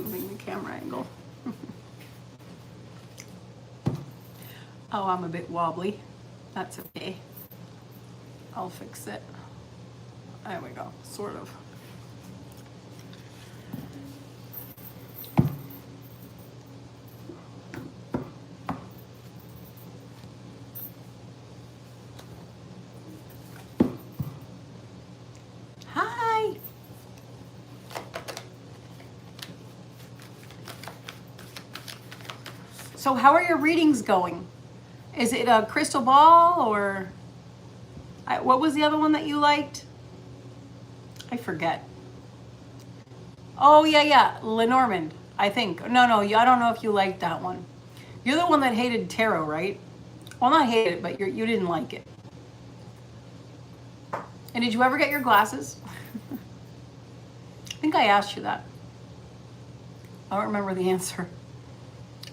moving the camera angle. Oh, I'm a bit wobbly. That's okay. I'll fix it. There we go, sort of. Hi. So how are your readings going? Is it a crystal ball or what was the other one that you liked? I forget. Oh, yeah. Lenormand, I think. No, I don't know if you liked that one. You're the one that hated tarot, right? Well, not hated it, but you didn't like it. And did you ever get your glasses? I think I asked you that. I don't remember the answer.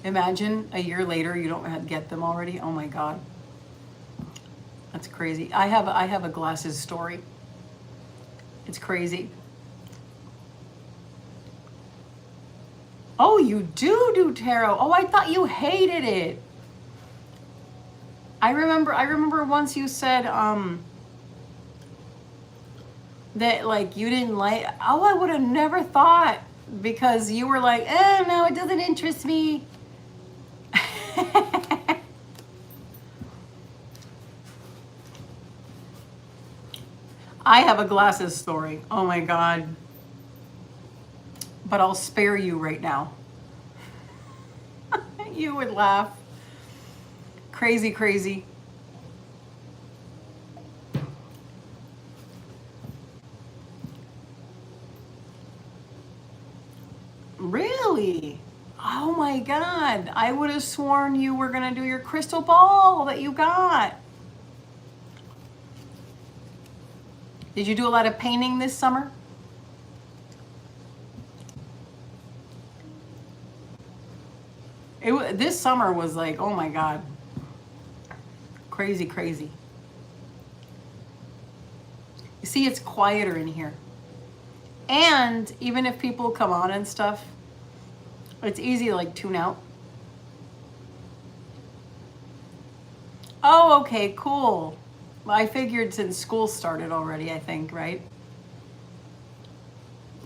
Imagine a year later you don't get them already. Oh my God. That's crazy. I have a glasses story. It's crazy. Oh, you do tarot. Oh, I thought you hated it. I remember once you said that like you didn't like. Oh, I would have never thought, because you were like, no, it doesn't interest me. I have a glasses story. Oh my God. But I'll spare you right now. You would laugh. Crazy, crazy. Really? Oh my God. I would have sworn you were going to do your crystal ball that you got. Did you do a lot of painting this summer? This summer was like, oh my God. Crazy, crazy. You see, it's quieter in here. And even if people come on and stuff, it's easy to like tune out. Oh, okay, cool. Well, I figured since school started already, I think, right?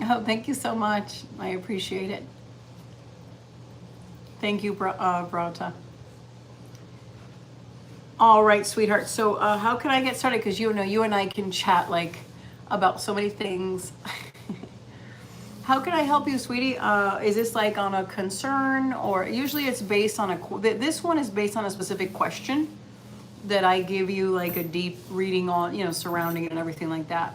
Oh, thank you so much. I appreciate it. Thank you, Brata. All right, sweetheart. So how can I get started? Because you know, you and I can chat like about so many things. How can I help you, sweetie? Is this like on a concern, or usually it's based on this one is based on a specific question that I give you like a deep reading on, you know, surrounding it and everything like that.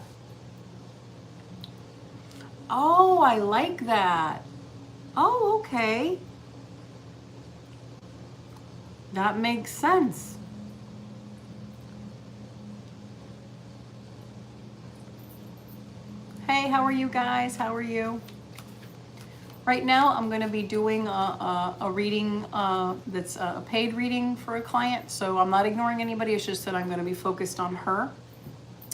Oh, I like that. Oh, okay. That makes sense. Hey, how are you guys? How are you? Right now, I'm going to be doing a reading that's a paid reading for a client. So I'm not ignoring anybody. It's just that I'm going to be focused on her.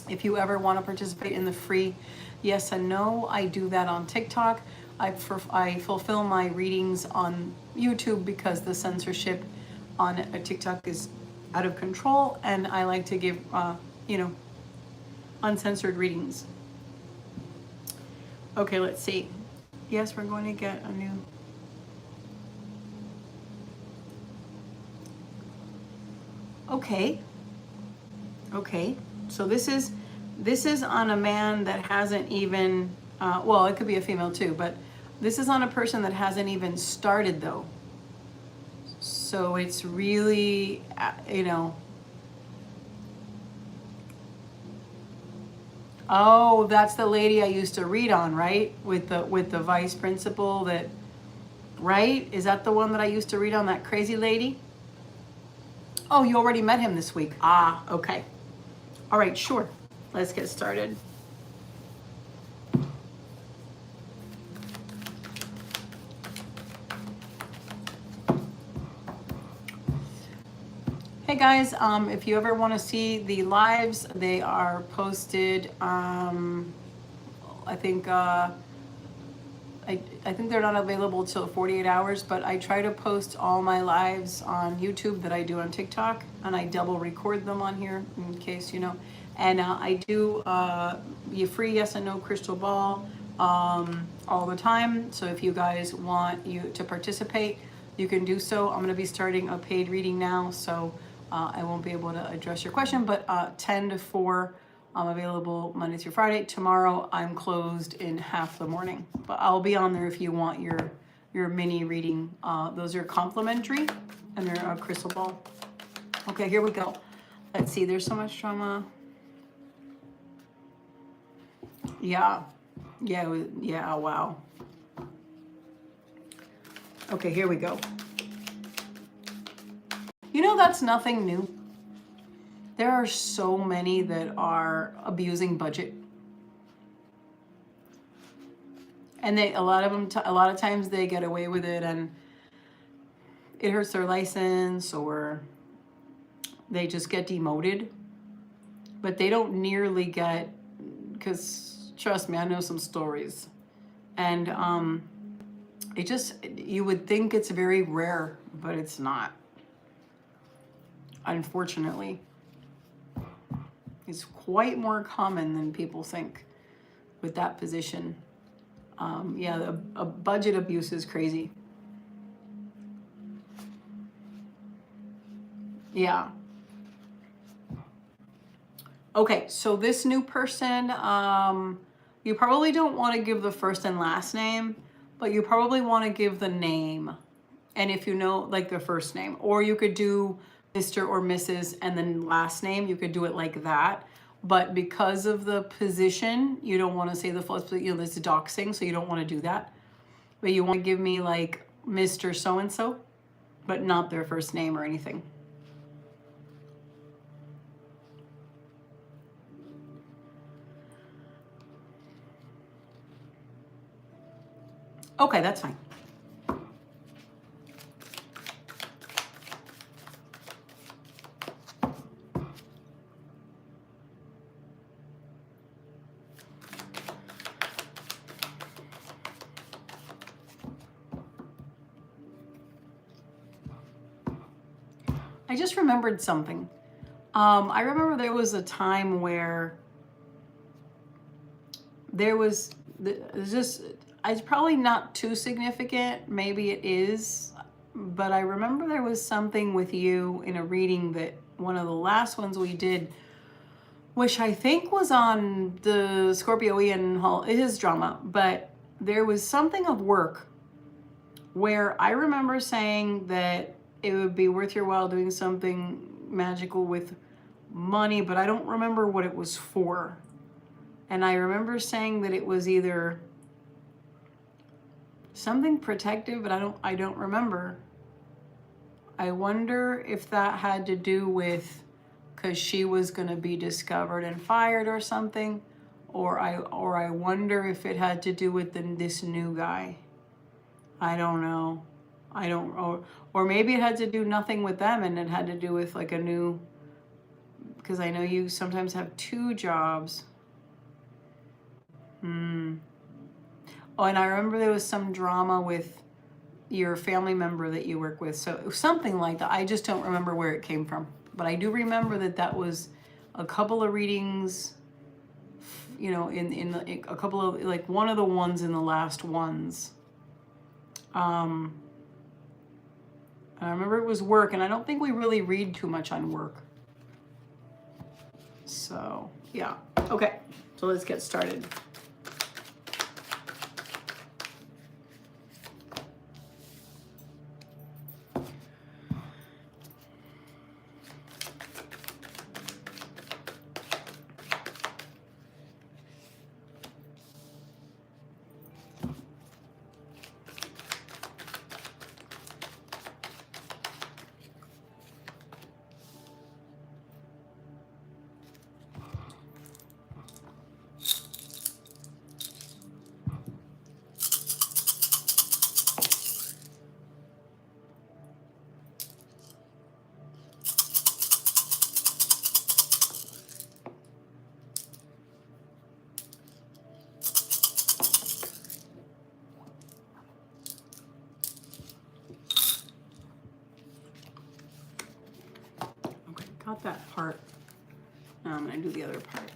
If you ever want to participate in the free yes and no, I do that on TikTok. I fulfill my readings on YouTube because the censorship on TikTok is out of control, and I like to give, you know, uncensored readings. Okay, let's see. Yes, we're going to get a new. Okay. Okay. So this is on a man that hasn't even, well, it could be a female too, but this is on a person that hasn't even started though. So it's really, you know. Oh, that's the lady I used to read on, right? With the vice principal that, right? Is that the one that I used to read on, that crazy lady? Oh, you already met him this week. Ah, okay. All right, sure. Let's get started. Hey guys, if you ever want to see the lives, they are posted, I think I think they're not available till 48 hours, but I try to post all my lives on YouTube that I do on TikTok, and I double record them on here in case, you know. And I do you free yes and no crystal ball all the time. So if you guys want you to participate, you can do so. I'm going to be starting a paid reading now, so I won't be able to address your question, but 10 to 4, I'm available Monday through Friday. Tomorrow, I'm closed in half the morning, but I'll be on there if you want your mini reading. Those are complimentary, and they're a crystal ball. Okay, here we go. Let's see, there's so much drama. Yeah, wow. Okay, here we go. You know, that's nothing new. There are so many that are abusing budget. And a lot of times they get away with it, and it hurts their license, or they just get demoted. But they don't nearly get, because trust me, I know some stories. And you would think it's very rare, but it's not. Unfortunately. It's quite more common than people think with that position. Yeah, a budget abuse is crazy. Yeah. Okay, so this new person, you probably don't want to give the first and last name, but you probably want to give the name. And if you know, like the first name, or you could do Mr. or Mrs. and then last name, you could do it like that. But because of the position, you don't want to say the full, you know, this is doxing, so you don't want to do that. But you want to give me like Mr. So-and-so, but not their first name or anything. Okay, that's fine. I just remembered something. I remember there was a time where there was just, it's probably not too significant, maybe it is, but I remember there was something with you in a reading that one of the last ones we did, which I think was on the Scorpio Ian Hall, his drama, but there was something of work where I remember saying that it would be worth your while doing something magical with money, but I don't remember what it was for. And I remember saying that it was either something protective, but I don't remember. I wonder if that had to do with because she was going to be discovered and fired or something, or I wonder if it had to do with this new guy. I don't know. Or maybe it had to do nothing with them, and it had to do with like a new, because I know you sometimes have 2 jobs. Oh, and I remember there was some drama with your family member that you work with. So something like that. I just don't remember where it came from. But I do remember that was a couple of readings, you know, in a couple of, like one of the ones in the last ones. I remember it was work, and I don't think we really read too much on work. So, yeah. Okay, so let's get started. the other part.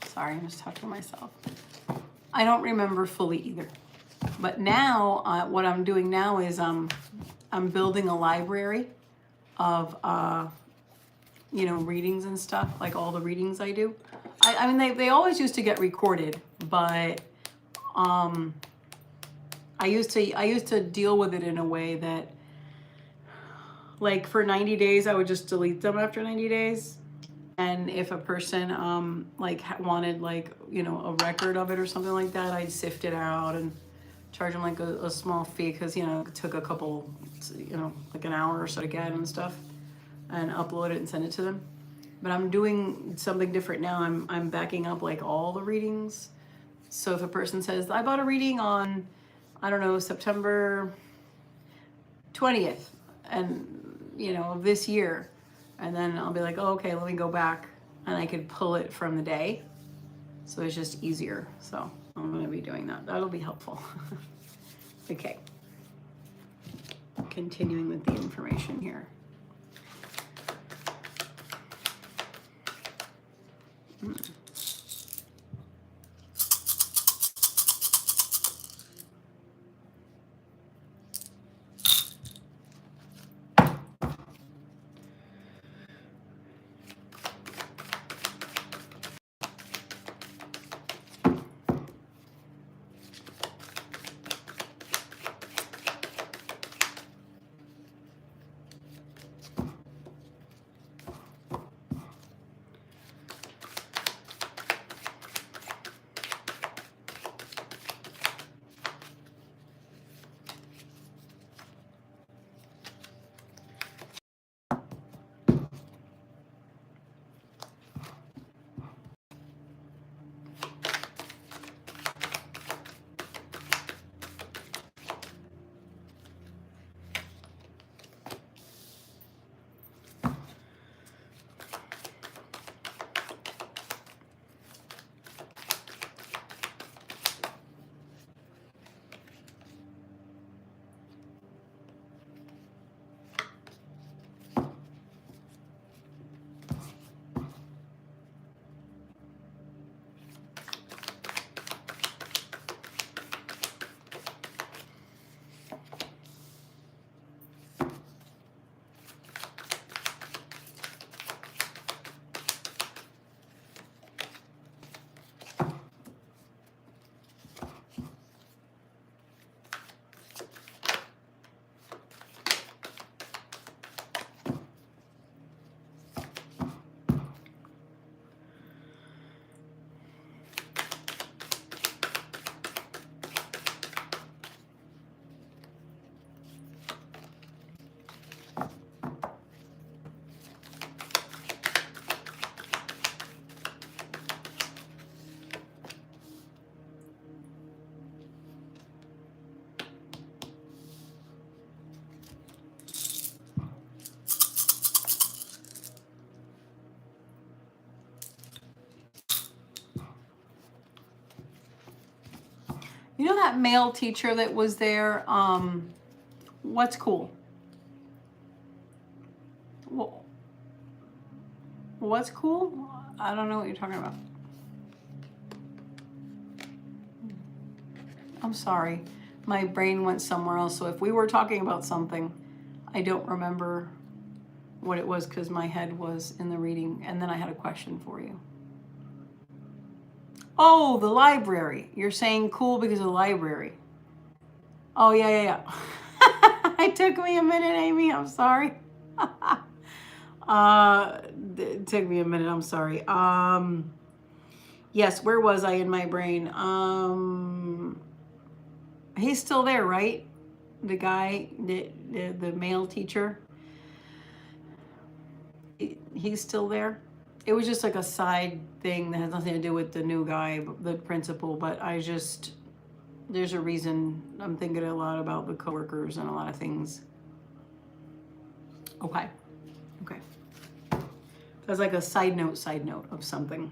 Sorry, I'm just talking to myself. I don't remember fully either. But now, what I'm doing now is I'm building a library of, you know, readings and stuff, like all the readings I do. I mean, they always used to get recorded, but I used to deal with it in a way that, like, for 90 days, I would just delete them after 90 days. And if a person like wanted, like, you know, a record of it or something like that, I'd sift it out and charge them like a small fee, because, you know, it took a couple, you know, like an hour or so to get and stuff, and upload it and send it to them. But I'm doing something different now. I'm backing up like all the readings. So if a person says, I bought a reading on, I don't know, September 20th, and, you know, of this year, and then I'll be like, oh, okay, let me go back, and I could pull it from the day. So it's just easier. So I'm going to be doing that. That'll be helpful. Okay. Continuing with the information here. You know that male teacher that was there? What's cool? What's cool? I don't know what you're talking about. I'm sorry. My brain went somewhere else. So if we were talking about something, I don't remember what it was because my head was in the reading, and then I had a question for you. Oh, the library. You're saying cool because of the library. Oh, yeah. It took me a minute, Amy. I'm sorry. It took me a minute. I'm sorry. Yes, where was I in my brain? He's still there, right? The guy, the male teacher. He's still there. It was just like a side thing that has nothing to do with the new guy, the principal, but there's a reason I'm thinking a lot about the coworkers and a lot of things. Okay. That's like a side note of something.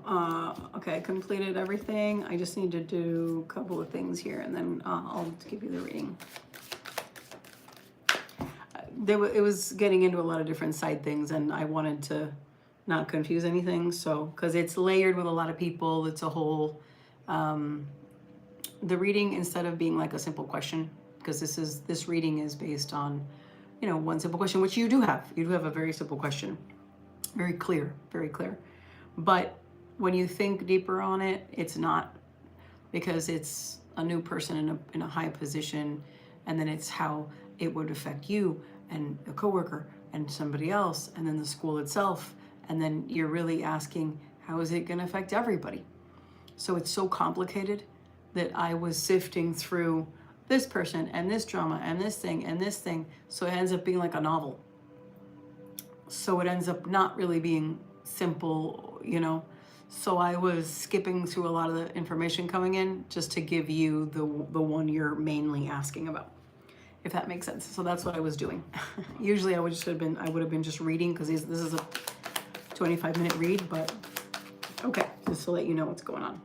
Okay, I completed everything. I just need to do a couple of things here, and then I'll give you the reading. It was getting into a lot of different side things, and I wanted to not confuse anything. So, because it's layered with a lot of people, it's a whole. The reading, instead of being like a simple question, because this reading is based on, one simple question, which you do have. You do have a very simple question, very clear, very clear. But when you think deeper on it, it's not, because it's a new person in a high position, and then it's how it would affect you and a coworker and somebody else, and then the school itself, and then you're really asking, how is it going to affect everybody? So it's so complicated that I was sifting through this person and this drama and this thing and this thing, so it ends up being like a novel. So it ends up not really being simple, So I was skipping through a lot of the information coming in just to give you the one you're mainly asking about, if that makes sense. So that's what I was doing. Usually I would have been just reading, because this is a 25-minute read, but okay, just to let you know what's going on.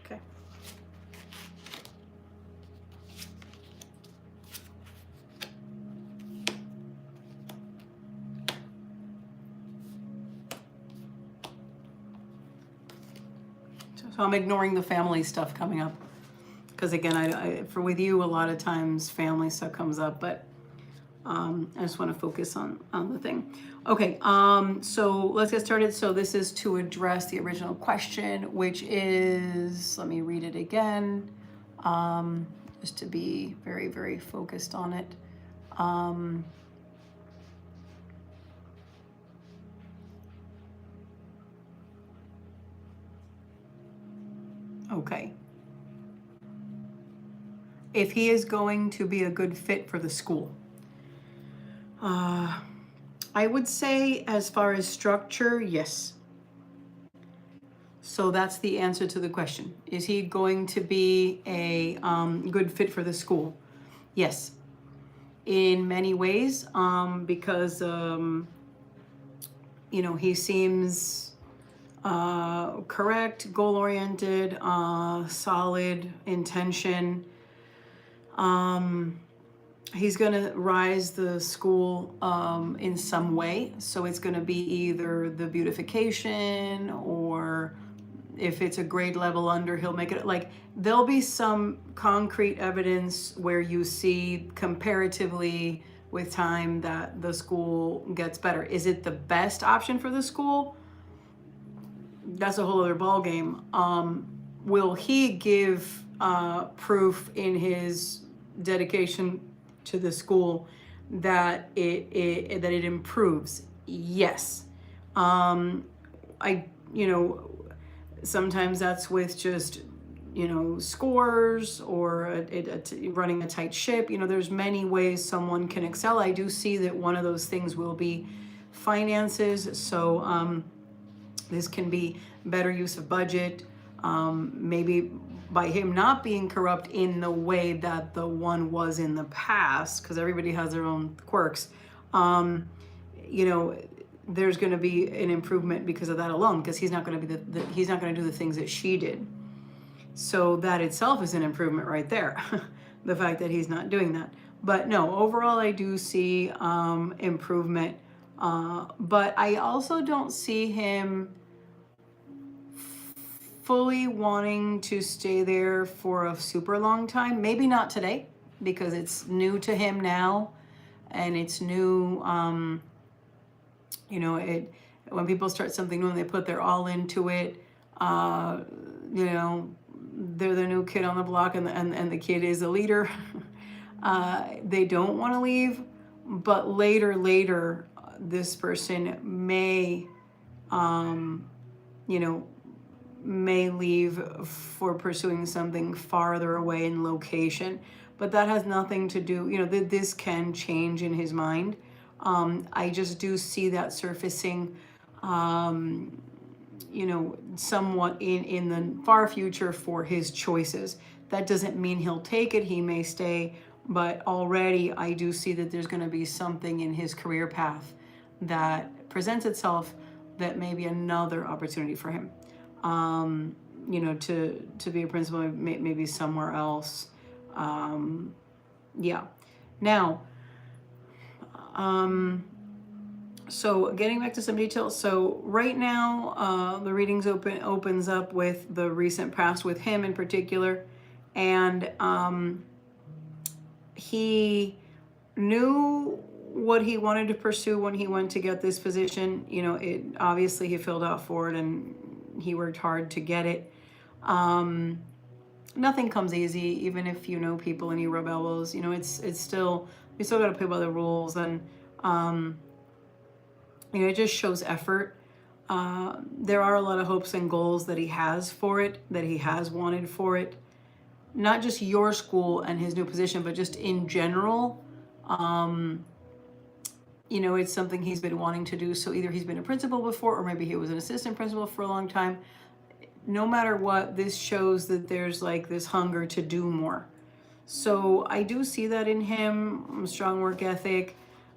Okay. So I'm ignoring the family stuff coming up, because again, with you, a lot of times family stuff comes up, but I just want to focus on the thing. Okay, so let's get started. So this is to address the original question, which is, let me read it again, just to be very, very focused on it. Okay. If he is going to be a good fit for the school. I would say, as far as structure, yes. So that's the answer to the question. Is he going to be a good fit for the school? Yes. In many ways, because, he seems correct, goal-oriented, solid intention. He's going to rise the school in some way. So it's going to be either the beautification, or if it's a grade level under, he'll make it like, there'll be some concrete evidence where you see comparatively with time that the school gets better. Is it the best option for the school? That's a whole other ballgame. Will he give proof in his dedication to the school that it improves? Yes. Sometimes that's with just scores, or running a tight ship. There's many ways someone can excel. I do see that one of those things will be finances. So this can be better use of budget, maybe by him not being corrupt in the way that the one was in the past, because everybody has their own quirks. There's going to be an improvement because of that alone, because he's not going to be he's not going to do the things that she did. So that itself is an improvement right there. The fact that he's not doing that. But no, overall I do see improvement. But I also don't see him fully wanting to stay there for a super long time. Maybe not today, because it's new to him now, and it's new. When people start something new and they put their all into it, they're the new kid on the block, and the kid is a leader. They don't want to leave, but later, this person may, may leave for pursuing something farther away in location. But that has nothing to do, this can change in his mind. I just do see that surfacing, somewhat in the far future for his choices. That doesn't mean he'll take it. He may stay, but already I do see that there's going to be something in his career path that presents itself that may be another opportunity for him. To be a principal, maybe somewhere else. Yeah. Now, so getting back to some details. So right now, the readings opens up with the recent past with him in particular. And he knew what he wanted to pursue when he went to get this position. Obviously he filled out for it and he worked hard to get it. Nothing comes easy, even if you know people and you rub elbows. It's still, you still got to play by the rules, and it just shows effort. There are a lot of hopes and goals that he has for it, that he has wanted for it. Not just your school and his new position, but just in general. It's something he's been wanting to do. So either he's been a principal before, or maybe he was an assistant principal for a long time. No matter what, this shows that there's like this hunger to do more. So I do see that in him. Strong work ethic,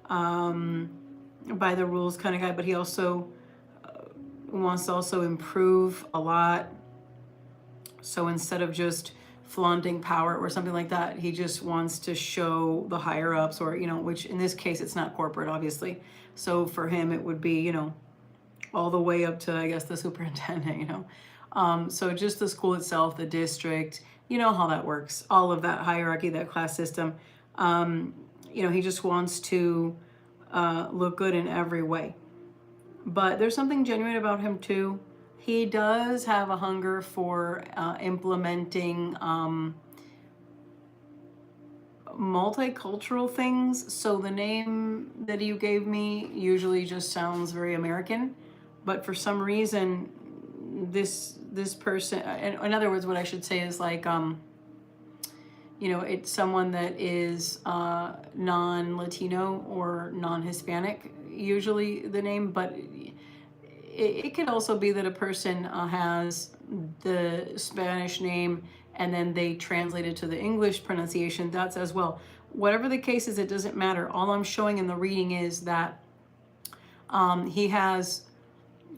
by the rules kind of guy, but he also wants to also improve a lot. So instead of just flaunting power or something like that, he just wants to show the higher ups, or which in this case it's not corporate, obviously. So for him it would be all the way up to, I guess, the superintendent. So just the school itself, the district, how that works, all of that hierarchy, that class system. He just wants to look good in every way. But there's something genuine about him too. He does have a hunger for implementing multicultural things. So the name that you gave me usually just sounds very American, but for some reason this person, in other words, what I should say is like it's someone that is non-Latino or non-Hispanic, usually the name, but it could also be that a person has the Spanish name and then they translate it to the English pronunciation. That's as well. Whatever the case is, it doesn't matter. All I'm showing in the reading is that he has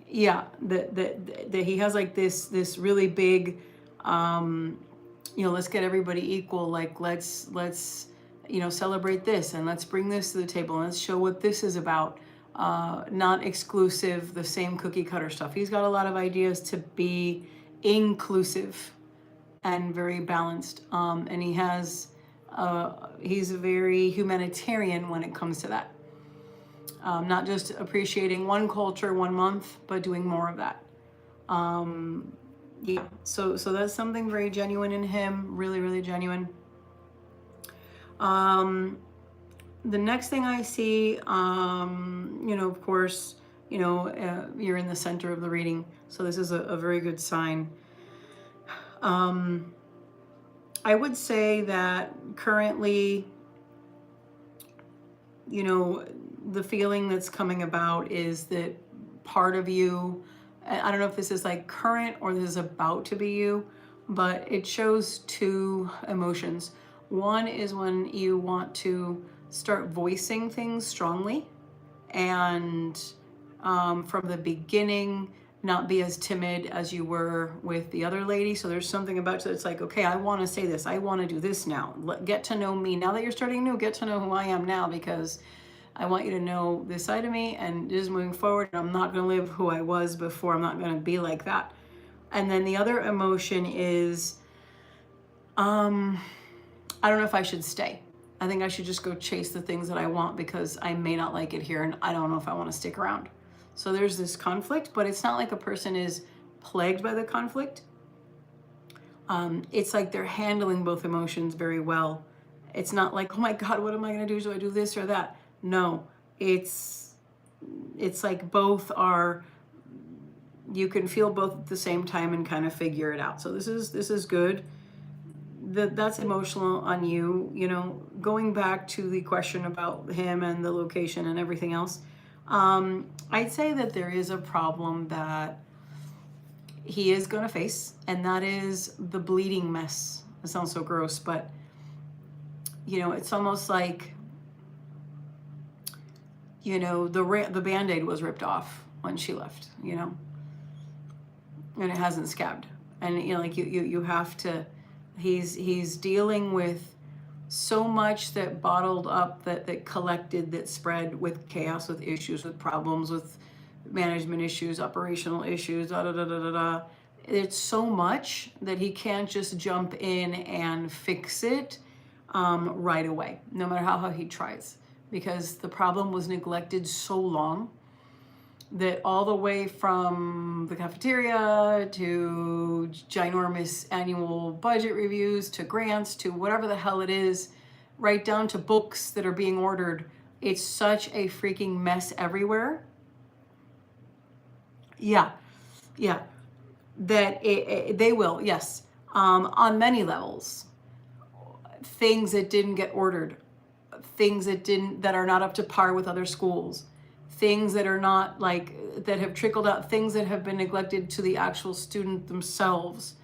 yeah, that he has like this really big, let's get everybody equal. Like let's celebrate this, and let's bring this to the table, and let's show what this is about. Not exclusive, the same cookie cutter stuff. He's got a lot of ideas to be inclusive and very balanced. And he's very humanitarian when it comes to that. Not just appreciating one culture, 1 month, but doing more of that. Yeah, so that's something very genuine in him, really, really genuine. The next thing I see, of course, you're in the center of the reading, so this is a very good sign. I would say that currently, the feeling that's coming about is that part of you, I don't know if this is like current or this is about to be you, but it shows two emotions. One is when you want to start voicing things strongly, and from the beginning not be as timid as you were with the other lady. So there's something about you that's like, okay, I want to say this, I want to do this now. Get to know me now that you're starting new. Get to know who I am now, because I want you to know this side of me, and just moving forward, I'm not going to live who I was before. I'm not going to be like that. And then the other emotion is, I don't know if I should stay. I think I should just go chase the things that I want, because I may not like it here, and I don't know if I want to stick around. So there's this conflict, but it's not like a person is plagued by the conflict. It's like they're handling both emotions very well. It's not like, oh my God, what am I going to do? Do I do this or that? No, it's like both are, you can feel both at the same time and kind of figure it out. So this is good. That's emotional on you. Going back to the question about him and the location and everything else, I'd say that there is a problem that he is going to face, and that is the bleeding mess. It sounds so gross, but it's almost like, the Band-Aid was ripped off when she left, and it hasn't scabbed. And, you have to, he's dealing with so much that bottled up, that collected, that spread, with chaos, with issues, with problems, with management issues, operational issues, da da da da da da. It's so much that he can't just jump in and fix it right away, no matter how he tries, because the problem was neglected so long that all the way from the cafeteria to ginormous annual budget reviews to grants to whatever the hell it is, right down to books that are being ordered, it's such a freaking mess everywhere. Yeah, that they will, yes, on many levels. Things that didn't get ordered, things that are not up to par with other schools, things that are not that have trickled out, things that have been neglected to the actual student themselves.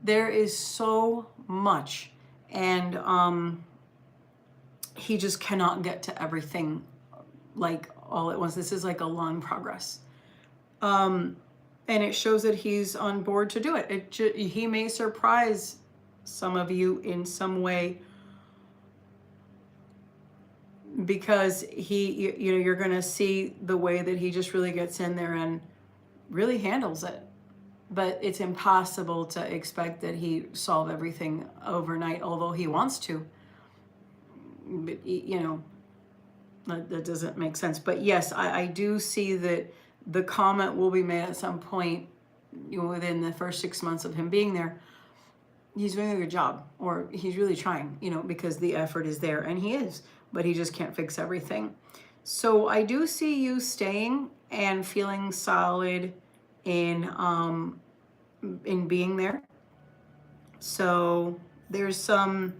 There is so much, and he just cannot get to everything all at once. This is like a long progress, and it shows that he's on board to do it. He may surprise some of you in some way, because you're going to see the way that he just really gets in there and really handles it. But it's impossible to expect that he solve everything overnight, although he wants to. But, that doesn't make sense. But yes, I do see that the comment will be made at some point, within the first 6 months of him being there. He's doing a good job, or he's really trying, because the effort is there, and he is, but he just can't fix everything. So I do see you staying and feeling solid in being there. So there's some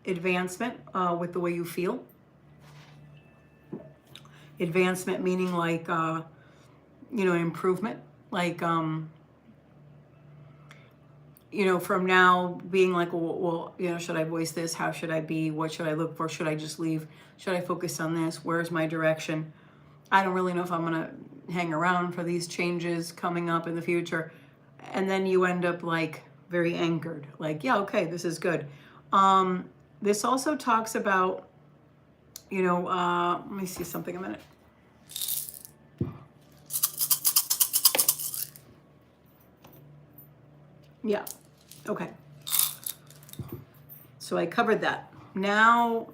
advancement with the way you feel. Advancement meaning an improvement, from now being like, well, should I voice this? How should I be? What should I look for? Should I just leave? Should I focus on this? Where's my direction? I don't really know if I'm going to hang around for these changes coming up in the future. And then you end up like very anchored, like, yeah, okay, this is good. This also talks about, you know, let me see something a minute. Yeah, okay. So I covered that. Now,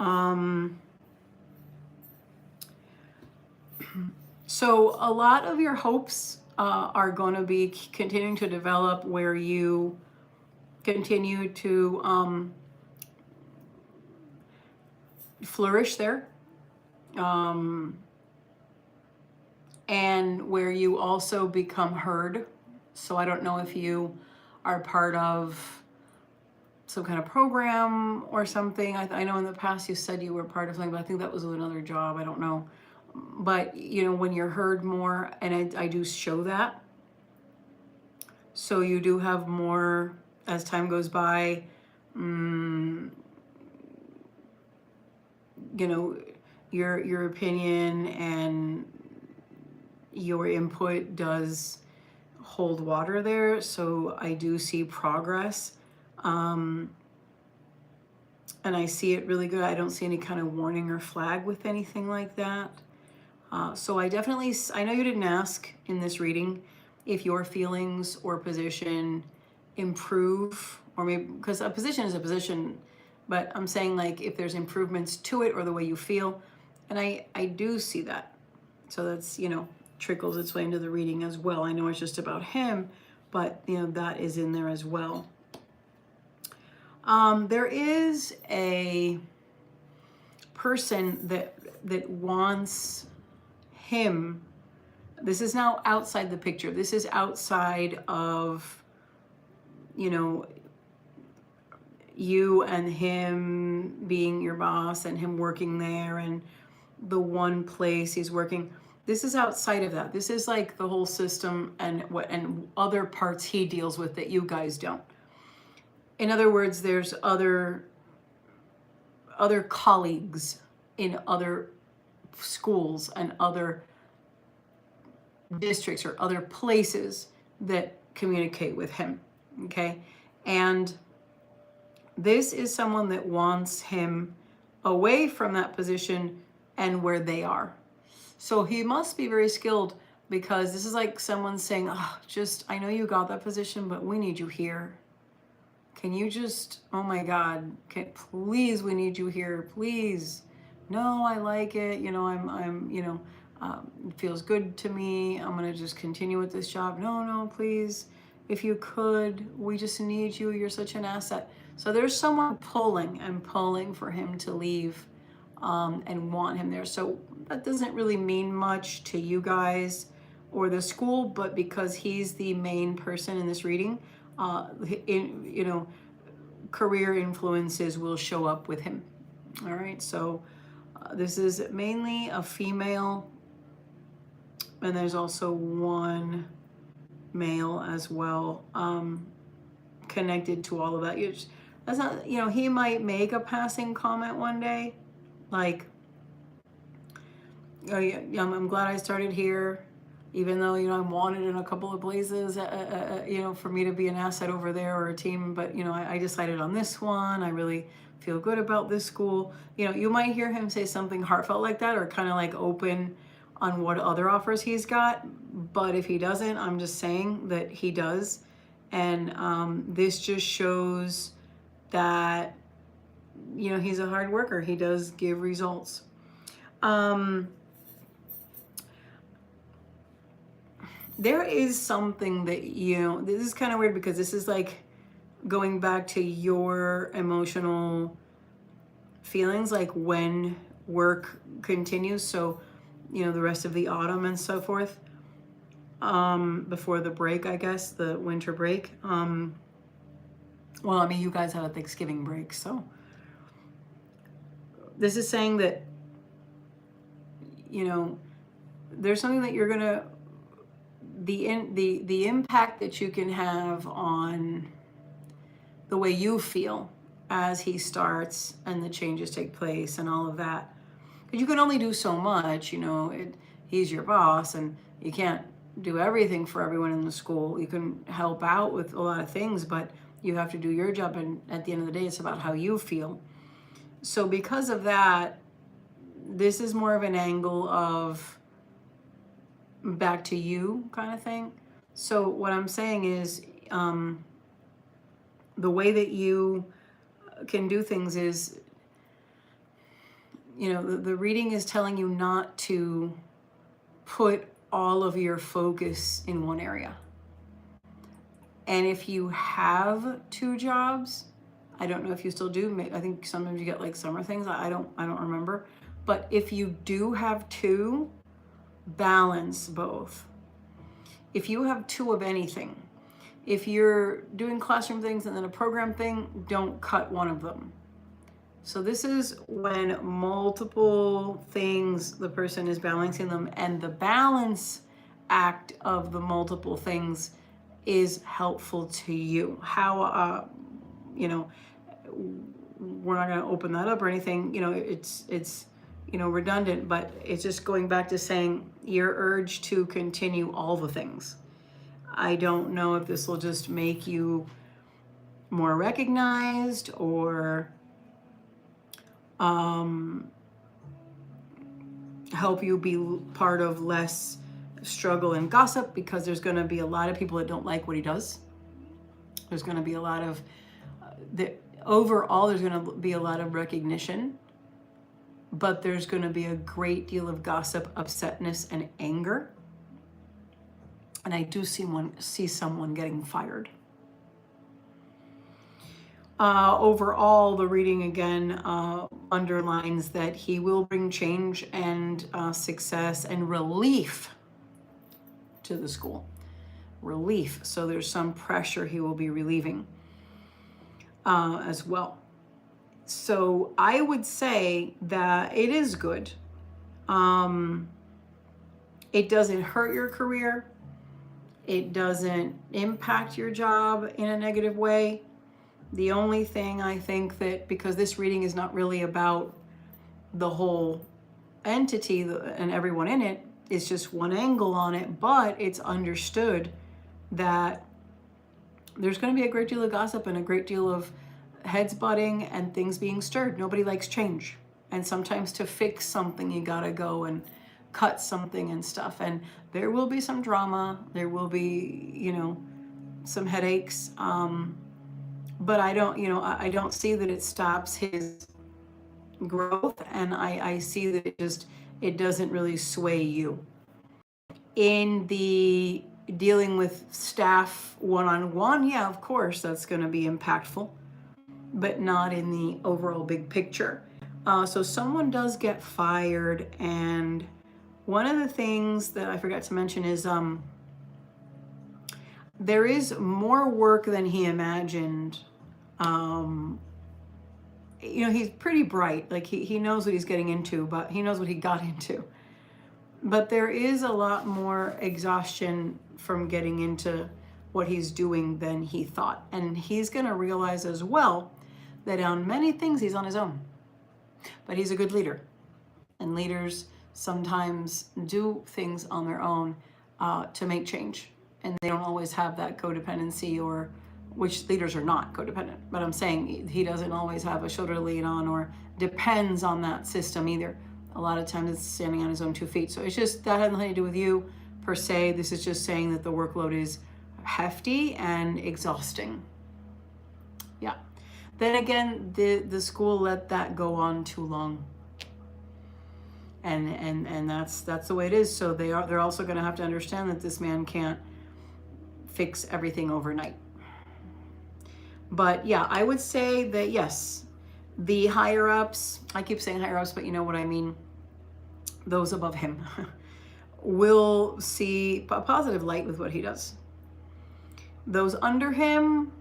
so a lot of your hopes are going to be continuing to develop where you continue to flourish there. And where you also become heard. So I don't know if you are part of some kind of program or something. I know in the past you said you were part of something, but I think that was another job. I don't know. But, you know, when you're heard more, and I do show that. So you do have more as time goes by, you know, your opinion and your input does hold water there. So I do see progress. And I see it really good. I don't see any kind of warning or flag with anything like that. So I know you didn't ask in this reading if your feelings or position improve, or maybe, because a position is a position, but I'm saying like if there's improvements to it or the way you feel. And I do see that. So that's, you know, trickles its way into the reading as well. I know it's just about him, but, you know, that is in there as well. There is a person that wants him. This is now outside the picture. This is outside of, you know, you and him being your boss and him working there and the one place he's working. This is outside of that. This is like the whole system and other parts he deals with that you guys don't. In other words, there's other colleagues in other schools and other districts or other places that communicate with him, okay? And this is someone that wants him away from that position and where they are. So he must be very skilled, because this is like someone saying, oh, I know you got that position, but we need you here. Can you just, oh my God, please, we need you here, please. No, I like it. You know, I'm, you know, it feels good to me. I'm going to just continue with this job. No, please. If you could, we just need you. You're such an asset. So there's someone pulling for him to leave and want him there. So that doesn't really mean much to you guys or the school, but because he's the main person in this reading, you know, career influences will show up with him. All right, so this is mainly a female, and there's also one male as well, connected to all of that. That's not, you know, he might make a passing comment one day, like, oh yeah, I'm glad I started here, even though, you know, I'm wanted in a couple of places, you know, for me to be an asset over there or a team. But, you know, I decided on this one. I really feel good about this school. You know, you might hear him say something heartfelt like that, or kind of like open on what other offers he's got. But if he doesn't, I'm just saying that he does. And this just shows that, you know, he's a hard worker. He does give results. There is something that, you know, this is kind of weird, because this is like going back to your emotional feelings, like when work continues. So, you know, the rest of the autumn and so forth, before the break, I guess, the winter break. Well, I mean, you guys have a Thanksgiving break, so this is saying that, you know, there's something that you're gonna, the impact that you can have on the way you feel as he starts and the changes take place and all of that. Because you can only do so much, you know, he's your boss, and You can't do everything for everyone in the school. You can help out with a lot of things, but you have to do your job, and at the end of the day, it's about how you feel. So because of that, this is more of an angle of back to you kind of thing. So what I'm saying is, the way that you can do things is, the reading is telling you not to put all of your focus in one area. And if you have 2 jobs, I don't know if you still do. I think sometimes you get like summer things. I don't remember. But if you do have 2, balance both. If you have 2 of anything, if you're doing classroom things and then a program thing, don't cut one of them. So this is when multiple things, the person is balancing them, and the balance act of the multiple things is helpful to you. How, we're not going to open that up or anything, it's redundant, but it's just going back to saying your urge to continue all the things. I don't know if this will just make you more recognized or help you be part of less struggle and gossip, because there's going to be a lot of people that don't like what he does. There's going to be a lot of overall, there's going to be a lot of recognition, but there's going to be a great deal of gossip, upsetness, and anger. And I do see someone getting fired. Overall, the reading again underlines that he will bring change and success and relief to the school. Relief. So there's some pressure he will be relieving as well. So I would say that it is good. It doesn't hurt your career. It doesn't impact your job in a negative way. The only thing I think that, because this reading is not really about the whole entity and everyone in it, it's just one angle on it, but it's understood that there's going to be a great deal of gossip and a great deal of heads butting and things being stirred. Nobody likes change. And sometimes to fix something, you got to go and cut something and stuff. And there will be some drama. There will be, some headaches. But I don't see that it stops his growth. And I see that it doesn't really sway you. In the dealing with staff one-on-one, yeah, of course, that's going to be impactful, but not in the overall big picture. So someone does get fired, and one of the things that I forgot to mention is there is more work than he imagined. He's pretty bright. Like he knows what he's getting into, but he knows what he got into. But there is a lot more exhaustion from getting into what he's doing than he thought. And he's going to realize as well that on many things he's on his own. But he's a good leader. And leaders sometimes do things on their own to make change. And they don't always have that codependency, or which leaders are not codependent. But I'm saying he doesn't always have a shoulder to lean on or depends on that system either. A lot of times it's standing on his own 2 feet. So it's just, that has nothing to do with you per se. This is just saying that the workload is hefty and exhausting. Yeah. Then again, the school let that go on too long. And that's the way it is. So they're also going to have to understand that this man can't fix everything overnight. But yeah, I would say that yes, the higher ups, I keep saying higher ups, but you know what I mean, those above him, will see a positive light with what he does. Those under him,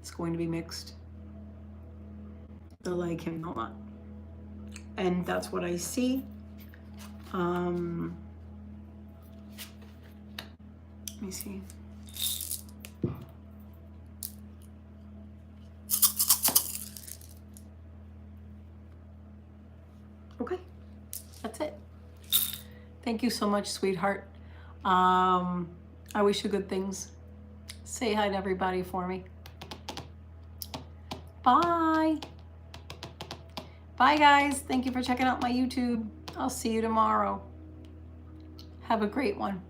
it's going to be mixed. They'll like him, they'll not. And that's what I see. Let me see. Okay, that's it. Thank you so much, sweetheart. I wish you good things. Say hi to everybody for me. Bye. Bye, guys. Thank you for checking out my YouTube. I'll see you tomorrow. Have a great one.